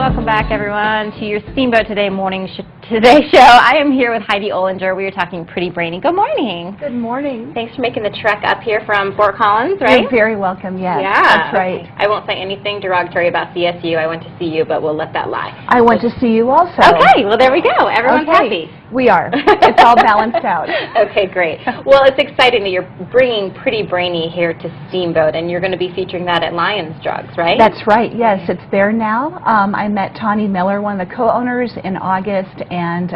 welcome back everyone to your Steamboat Today Today show. I am here with Heidi Olinger. We are talking Pretty Brainy. Good morning. Good morning. Thanks for making the trek up here from Fort Collins, right? You're very welcome, yes. Yeah. That's right. Okay. I won't say anything derogatory about CSU. I went to see you, but we'll let that lie. I went to see you also. Okay, well there we go. Everyone's happy. We are. It's all balanced out. Okay, great. Well, it's exciting that you're bringing Pretty Brainy here to Steamboat, and you're going to be featuring that at Lions Drugs, right? That's right, yes. It's there now. I met Tawny Miller, one of the co-owners, in August, and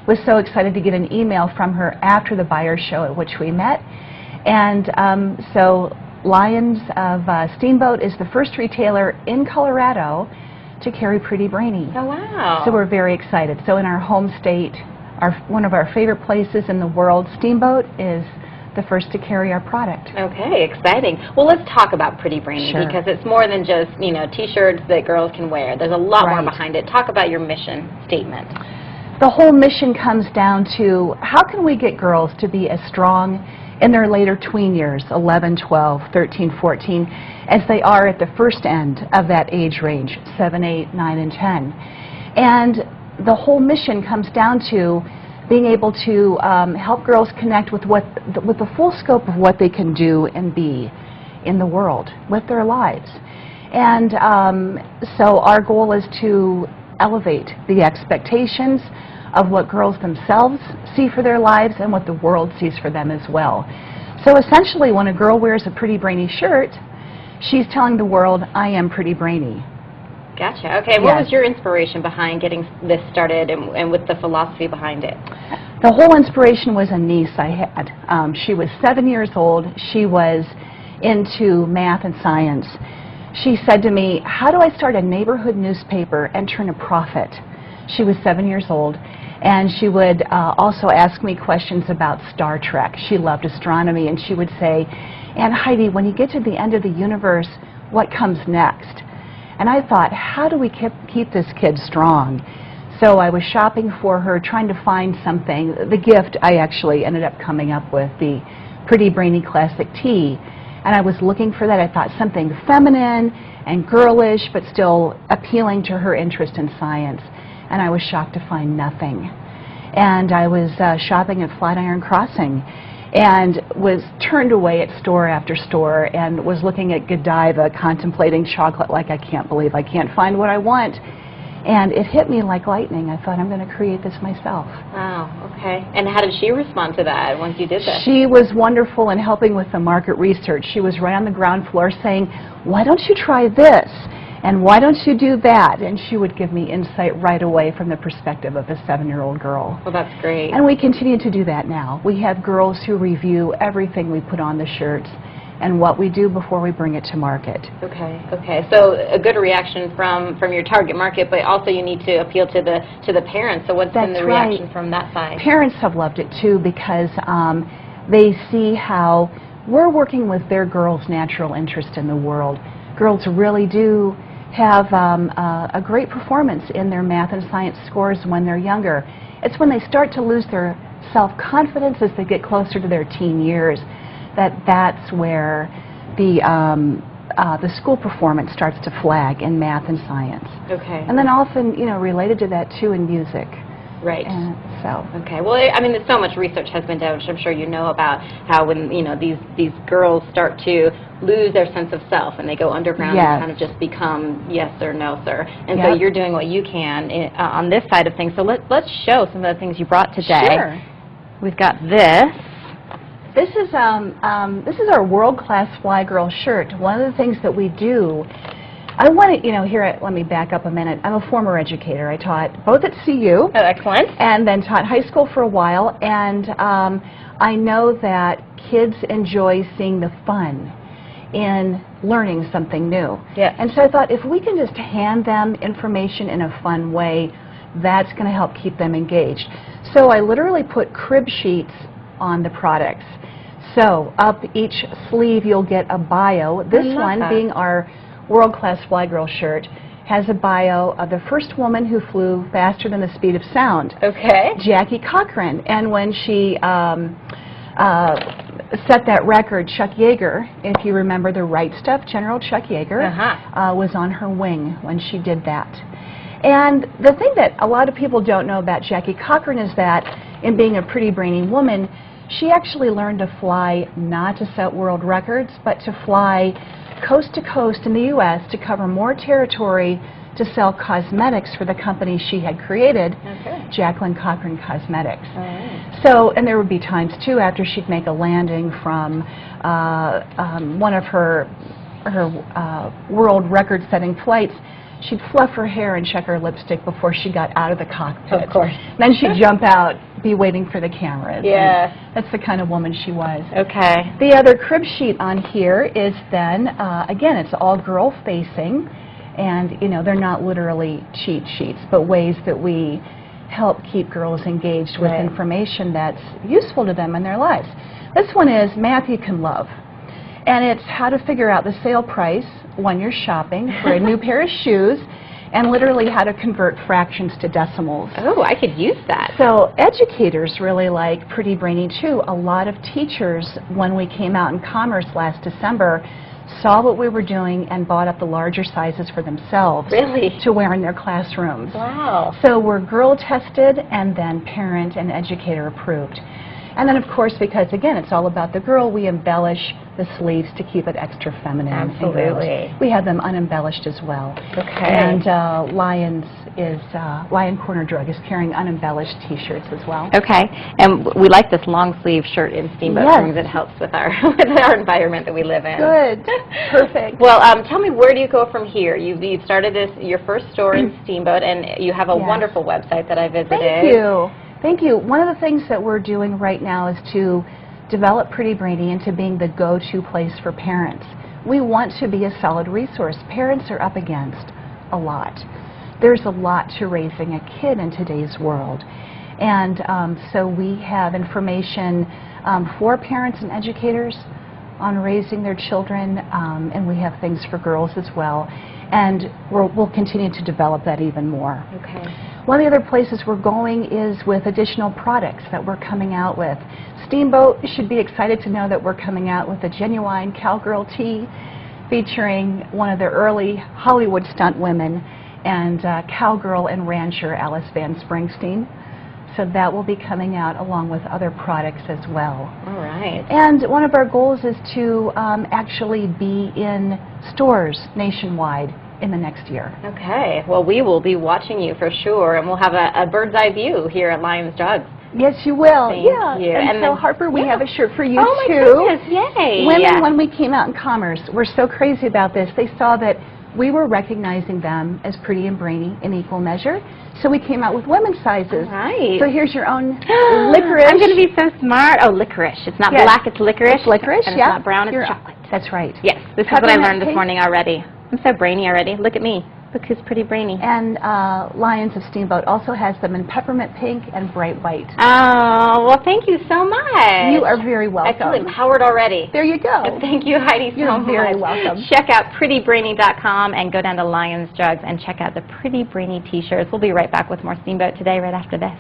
was so excited to get an email from her after the buyer show at which we met. And so Lions of Steamboat is the first retailer in Colorado to carry Pretty Brainy. Oh, wow. So we're very excited. So in our home state, one of our favorite places in the world, Steamboat, is the first to carry our product. Okay, exciting. Well, let's talk about Pretty Brainy, sure, because it's more than just, you know, T-shirts that girls can wear. There's a lot right more behind it. Talk about your mission statement. The whole mission comes down to how can we get girls to be as strong in their later tween years, 11, 12, 13, 14, as they are at the first end of that age range, 7, 8, 9, and 10. And the whole mission comes down to being able to help girls connect with the full scope of what they can do and be in the world with their lives. And so our goal is to elevate the expectations of what girls themselves see for their lives and what the world sees for them as well. So essentially, when a girl wears a Pretty Brainy shirt, she's telling the world, I am Pretty Brainy. Gotcha. Okay, what was your inspiration behind getting this started and with the philosophy behind it? The whole inspiration was a niece I had. She was 7 years old. She was into math and science. She said to me, how do I start a neighborhood newspaper and turn a profit? She was 7 years old, and she would also ask me questions about Star Trek. She loved astronomy, and she would say, Aunt Heidi, when you get to the end of the universe, what comes next? And I thought, how do we keep this kid strong? So I was shopping for her, trying to find something. The gift I actually ended up coming up with, the Pretty Brainy Classic Tee. And I was looking for that. I thought something feminine and girlish, but still appealing to her interest in science. And I was shocked to find nothing. And I was shopping at Flatiron Crossing and was turned away at store after store and was looking at Godiva, contemplating chocolate like I can't believe I can't find what I want. And it hit me like lightning. I thought, I'm going to create this myself. Wow, okay. And how did she respond to that once you did this? She was wonderful in helping with the market research. She was right on the ground floor saying, why don't you try this? And why don't you do that? And she would give me insight right away from the perspective of a 7-year-old girl. Well, that's great. And we continue to do that now. We have girls who review everything we put on the shirts and what we do before we bring it to market. Okay, okay. So a good reaction from your target market, but also you need to appeal to the parents. So what's been the reaction from that side? Parents have loved it too, because they see how we're working with their girls' natural interest in the world. Girls really do have a great performance in their math and science scores when they're younger. It's when they start to lose their self-confidence as they get closer to their teen years that's where the school performance starts to flag in math and science. Okay. And then often, you know, related to that too in music. Right. And so. Okay. Well, I mean, there's so much research has been done, which I'm sure you know about, how when, you know, these girls start to lose their sense of self and they go underground and kind of just become yes sir, no sir. And so you're doing what you can on this side of things. So let's show some of the things you brought today. Sure. We've got this. This is our world-class Fly Girl shirt. One of the things that we do, I want to, you know, let me back up a minute. I'm a former educator. I taught both at CU. Oh, excellent. And then taught high school for a while. And I know that kids enjoy seeing the fun in learning something new. Yeah. And so I thought, if we can just hand them information in a fun way, that's going to help keep them engaged. So I literally put crib sheets on the products. So up each sleeve you'll get a bio. This one, being our world-class Fly Girl shirt, has a bio of the first woman who flew faster than the speed of sound. Okay. Jackie Cochran. And when she set that record, Chuck Yeager, if you remember the Right Stuff, General Chuck Yeager, was on her wing when she did that. And the thing that a lot of people don't know about Jackie Cochran is that in being a pretty brainy woman, she actually learned to fly not to set world records, but to fly coast to coast in the U.S. to cover more territory to sell cosmetics for the company she had created, Jacqueline Cochran Cosmetics. So, and there would be times too after she'd make a landing from one of her world record-setting flights, she'd fluff her hair and check her lipstick before she got out of the cockpit. Of course. Then she'd jump out, be waiting for the cameras. Yeah. And that's the kind of woman she was. Okay. The other crib sheet on here is then, again, it's all girl-facing. And, you know, they're not literally cheat sheets, but ways that we help keep girls engaged with information that's useful to them in their lives. This one is Math You Can Love. And it's how to figure out the sale price when you're shopping for a new pair of shoes, and literally how to convert fractions to decimals. Oh, I could use that. So educators really like Pretty Brainy too. A lot of teachers, when we came out in Commerce last December, saw what we were doing and bought up the larger sizes for themselves to wear in their classrooms. Wow. So we're girl tested and then parent and educator approved. And then of course, because again, it's all about the girl, we embellish the sleeves to keep it extra feminine. Absolutely. We have them unembellished as well. Okay. And Lion Corner Drug is carrying unembellished t-shirts as well. Okay. And we like this long sleeve shirt in Steamboat because it helps with our environment that we live in. Good. Perfect. Well, tell me, where do you go from here? You've started your first store in Steamboat, and you have a wonderful website that I visited. Thank you. Thank you. One of the things that we're doing right now is to develop Pretty Brainy into being the go-to place for parents. We want to be a solid resource. Parents are up against a lot. There's a lot to raising a kid in today's world. And so we have information for parents and educators on raising their children, and we have things for girls as well. And we'll continue to develop that even more. Okay. One of the other places we're going is with additional products that we're coming out with. Steamboat should be excited to know that we're coming out with a genuine cowgirl tee featuring one of the early Hollywood stunt women and cowgirl and rancher Alice Van Springsteen. So that will be coming out along with other products as well. All right. And one of our goals is to actually be in stores nationwide in the next year. Okay. Well, we will be watching you for sure, and we'll have a bird's eye view here at Lions Jugs. Yes, you will. Thank you. And so, Harper, we have a shirt for you, oh, too. My goodness, yay. Women, when we came out in Commerce, were so crazy about this. They saw that we were recognizing them as pretty and brainy in equal measure, so we came out with women's sizes. Right. So here's your own licorice. I'm going to be so smart. Oh, licorice. It's not black, it's licorice. It's licorice, and it's not brown, it's chocolate. That's right. Yes, this is what I learned this morning already. I'm so brainy already. Look at me. Look who's pretty brainy. And Lions of Steamboat also has them in peppermint pink and bright white. Oh, well, thank you so much. You are very welcome. I feel empowered already. There you go. Thank you, Heidi, so much. You're very welcome. Check out prettybrainy.com and go down to Lions Jugs and check out the Pretty Brainy t-shirts. We'll be right back with more Steamboat today right after this.